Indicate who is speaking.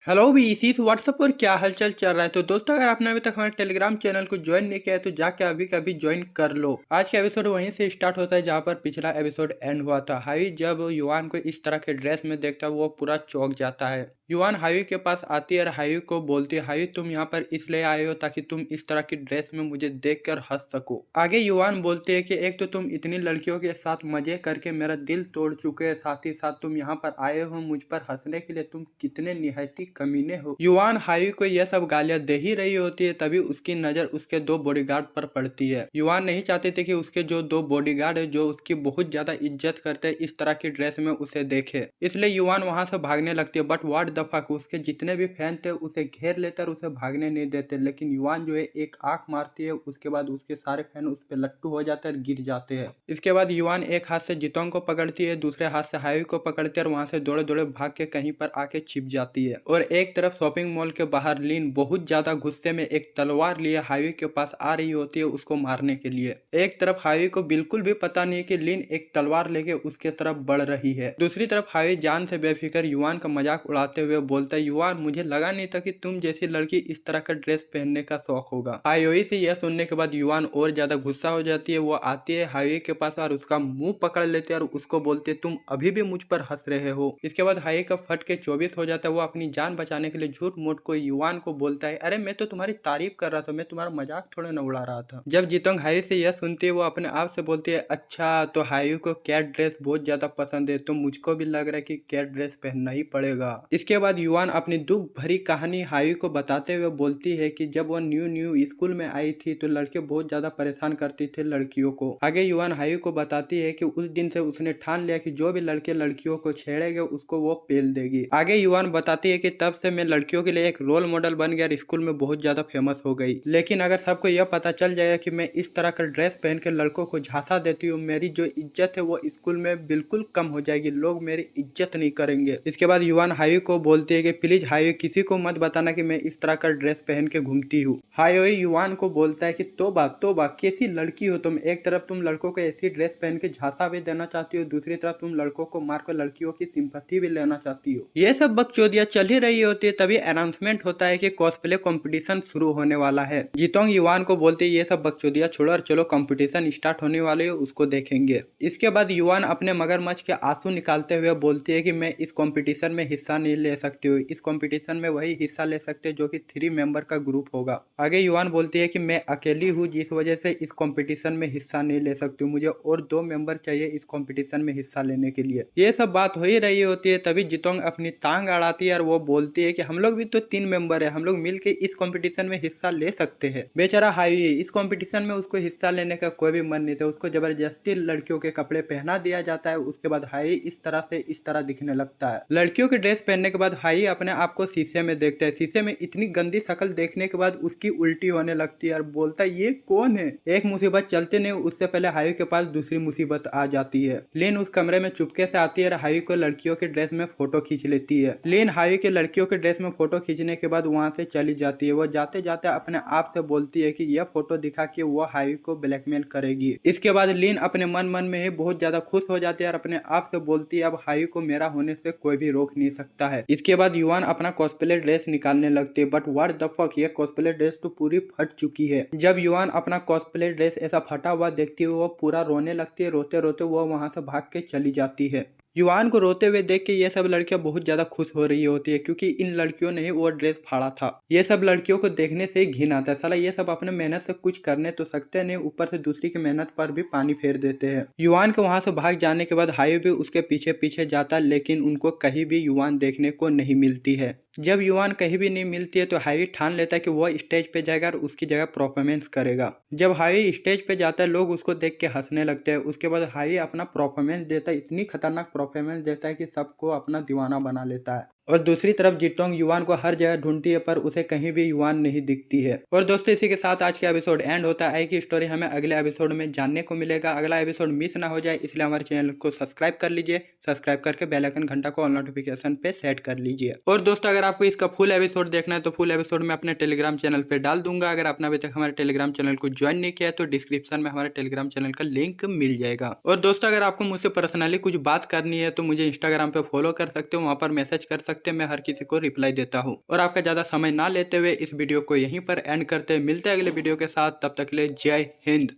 Speaker 1: Hello भी इसी WhatsApp पर क्या हलचल चल रहा है। तो दोस्तों, अगर आपने अभी तक हमारे टेलीग्राम चैनल को ज्वाइन नहीं किया है तो जाके अभी का अभी ज्वाइन कर लो। आज का एपिसोड वहीं से स्टार्ट होता है जहां पर पिछला एपिसोड एंड हुआ था। हाई जब युवान को इस तरह के ड्रेस में देखता है वो पूरा चौंक जाता है। युवान हाई के पास आती है और हाई को बोलती है, हाई तुम यहाँ पर इसलिए आए हो ताकि तुम इस तरह की ड्रेस में मुझे देख कर हंस सको। आगे युवान बोलती है कि एक तो तुम इतनी लड़कियों के साथ मजे करके मेरा दिल तोड़ चुके हैं, साथ ही साथ तुम यहाँ पर आए हो मुझ पर हंसने के लिए, तुम कितने निहायती कमीने हो। युवान हाई को यह सब गालियां दे ही रही होती है तभी उसकी नजर उसके दो बॉडीगार्ड पर पड़ती है। युवान नहीं चाहते थे कि उसके जो दो बॉडीगार्ड है जो उसकी बहुत ज्यादा इज्जत करते हैं इस तरह की ड्रेस में उसे देखे, इसलिए युवान वहां से भागने लगती है। बट व्हाट द फक, उसके जितने भी फैन थे उसे घेर लेते और उसे भागने नहीं देते। लेकिन युवान जो है एक आंख मारती है, उसके बाद उसके सारे फैन उस पर लट्टू हो जाते हैं और गिर जाते हैं। इसके बाद युवान एक हाथ से जितोंग को पकड़ती है, दूसरे हाथ से हाई को पकड़ती है और वहां से दौड़े दौड़े भाग के कहीं पर आके छिप जाती है। और एक तरफ शॉपिंग मॉल के बाहर लीन बहुत ज्यादा गुस्से में एक तलवार लिए हाईवे के पास आ रही होती है उसको मारने के लिए। एक तरफ हाईवे को बिल्कुल भी पता नहीं कि लीन एक तलवार लेके उसके तरफ बढ़ रही है। दूसरी तरफ हाईवे जान से बेफिक्र युवान का मजाक उड़ाते हुए बोलता है, युवान मुझे लगा नहीं था कि तुम जैसी लड़की इस तरह का ड्रेस पहनने का शौक होगा। हाईवे से यह सुनने के बाद युवान और ज्यादा गुस्सा हो जाती है। वो आती है हाईवे के पास और उसका मुंह पकड़ लेते हैं और उसको बोलते है, तुम अभी भी मुझ पर हंस रहे हो। इसके बाद हाईवे का फट के 24 हो जाता है। वो अपनी जान बचाने के लिए झूठ मूठ को युवान को बोलता है, अरे मैं तो तुम्हारी तारीफ कर रहा था, मैं तुम्हारा मजाक थोड़ा न उड़ा रहा था। जब जितोंग हाई से यह सुनती है वो अपने आप से बोलती है, अच्छा तो हाई को कैट ड्रेस बहुत ज्यादा पसंद है तो मुझको भी लग रहा है कि कैट ड्रेस पहनना ही पड़ेगा। इसके बाद युवान अपनी दुख भरी कहानी हाई को बताते हुए बोलती है कि जब वो न्यू न्यू स्कूल में आई थी तो लड़के बहुत ज्यादा परेशान करती थे लड़कियों को। आगे युवान हाई को बताती है कि उस दिन से उसने ठान लिया कि जो भी लड़के लड़कियों को छेड़ेंगे उसको वो पेल देगी। आगे युवान बताती है कि तब से मैं लड़कियों के लिए एक रोल मॉडल बन गया और स्कूल में बहुत ज्यादा फेमस हो गई। लेकिन अगर सबको यह पता चल जाएगा कि मैं इस तरह का ड्रेस पहन के लड़कों को झांसा देती हूँ, मेरी जो इज्जत है वो स्कूल में बिल्कुल कम हो जाएगी, लोग मेरी इज्जत नहीं करेंगे। इसके बाद युवान हाई को बोलती है कि प्लीज हाई किसी को मत बताना कि मैं इस तरह का ड्रेस पहन के घूमती हूँ। हाई युवान को बोलता है कि तोबा तोबा कैसी लड़की हो तुम, एक तरफ तुम लड़कों को ऐसी ड्रेस पहन के झांसा भी देना चाहती हो, दूसरी तरफ तुम लड़कों को मारकर लड़कियों की सिंपैथी भी लेना चाहती हो। ये सब बकचोदियां चल ही रही होती है तभी अनाउंसमेंट होता है कि कॉस्प्ले कंपटीशन शुरू होने वाला है। जितोंग युवान को बोलते है ये सब बकचोदियां छोड़ो और चलो कंपटीशन स्टार्ट होने वाले है उसको देखेंगे। इसके बाद युवान अपने मगरमच्छ के आंसू निकालते हुए बोलती है कि मैं इस कंपटीशन में हिस्सा नहीं ले सकती हूँ, इस कंपटीशन में वही हिस्सा ले सकते हैं जो कि 3 मेंबर का ग्रुप होगा। आगे युवान बोलती है कि मैं अकेली हूँ जिस वजह से इस कंपटीशन में हिस्सा नहीं ले सकती हूँ, मुझे और 2 मेंबर चाहिए इस कंपटीशन में हिस्सा लेने के लिए। ये सब बात हो ही रही होती है तभी जितोंग अपनी टांग अड़ाती है और वो बोलती है कि हम लोग भी तो 3 मेंबर है, हम लोग मिलके इस कंपटीशन में हिस्सा ले सकते हैं। बेचारा हाई इस कंपटीशन में उसको हिस्सा लेने का कोई भी मन नहीं था, उसको जबरदस्ती लड़कियों के कपड़े पहना दिया जाता है। उसके बाद हाई इस तरह से इस तरह दिखने लगता है। लड़कियों के ड्रेस पहनने के बाद हाई अपने आप को शीशे में देखता है। शीशे में इतनी गंदी शक्ल देखने के बाद उसकी उल्टी होने लगती है और बोलता है ये कौन है। एक मुसीबत चलते नहीं उससे पहले हाई के पास दूसरी मुसीबत आ जाती है। लिन उस कमरे में चुपके से आती है और हाई को लड़कियों के ड्रेस में फोटो खींच लेती है। लिन हाई के लड़कियों के ड्रेस में फोटो खींचने के बाद वहां से चली जाती है। वो जाते जाते अपने आप से बोलती है कि यह फोटो दिखा के वो हाई को ब्लैकमेल करेगी। इसके बाद लिन अपने मन मन में ही बहुत ज्यादा खुश हो जाती है और अपने आप से बोलती है अब हाई को मेरा होने से कोई भी रोक नहीं सकता है। इसके बाद युवान अपना कॉस्प्ले ड्रेस निकालने लगती है। बट व्हाट द फक, ये कॉस्प्ले ड्रेस तो पूरी फट चुकी है। जब युवान अपना कॉस्प्ले ड्रेस ऐसा फटा हुआ देखती है वो पूरा रोने लगती है। रोते रोते वो वहां से भाग के चली जाती है। युवान को रोते हुए देख के ये सब लड़कियां बहुत ज्यादा खुश हो रही होती है क्योंकि इन लड़कियों ने ही वो ड्रेस फाड़ा था। ये सब लड़कियों को देखने से ही घिन आता है, साला ये सब अपने मेहनत से कुछ करने तो सकते नहीं, ऊपर से दूसरी की मेहनत पर भी पानी फेर देते हैं। युवान के वहां से भाग जाने के बाद हाई भी उसके पीछे पीछे जाता है लेकिन उनको कहीं भी युवान देखने को नहीं मिलती है। जब युवान कहीं भी नहीं मिलती है तो हाई ठान लेता है कि वह स्टेज पे जाएगा और उसकी जगह परफॉर्मेंस करेगा। जब हाई स्टेज पे जाता है लोग उसको देख के हंसने लगते हैं। उसके बाद हाई अपना परफॉर्मेंस देता है, इतनी खतरनाक परफॉर्मेंस देता है कि सबको अपना दीवाना बना लेता है। और दूसरी तरफ जितोंग युवान को हर जगह ढूंढती है पर उसे कहीं भी युवान नहीं दिखती है। और दोस्तों इसी के साथ आज का एपिसोड एंड होता है। की स्टोरी हमें अगले एपिसोड में जानने को मिलेगा। अगला एपिसोड मिस ना हो जाए इसलिए हमारे चैनल को सब्सक्राइब कर लीजिए। सब्सक्राइब करके बेल आइकन घंटा को ऑल नोटिफिकेशन पे सेट कर लीजिए। और दोस्तों अगर आपको इसका फुल एपिसोड देखना है तो फुल एपिसोड मैं अपने टेलीग्राम चैनल पे डाल दूंगा। अगर आपने अभी तक हमारे टेलीग्राम चैनल को ज्वाइन नहीं किया है तो डिस्क्रिप्शन में हमारे टेलीग्राम चैनल का लिंक मिल जाएगा। और दोस्तों अगर आपको मुझसे पर्सनली कुछ बात करनी है तो मुझे इंस्टाग्राम पे फॉलो कर सकते हो, वहां पर मैसेज कर सकते सकते हैं, मैं हर किसी को रिप्लाई देता हूँ। और आपका ज़्यादा समय ना लेते हुए इस वीडियो को यहीं पर एंड करते हैं। मिलते हैं अगले वीडियो के साथ, तब तक के लिए जय हिंद।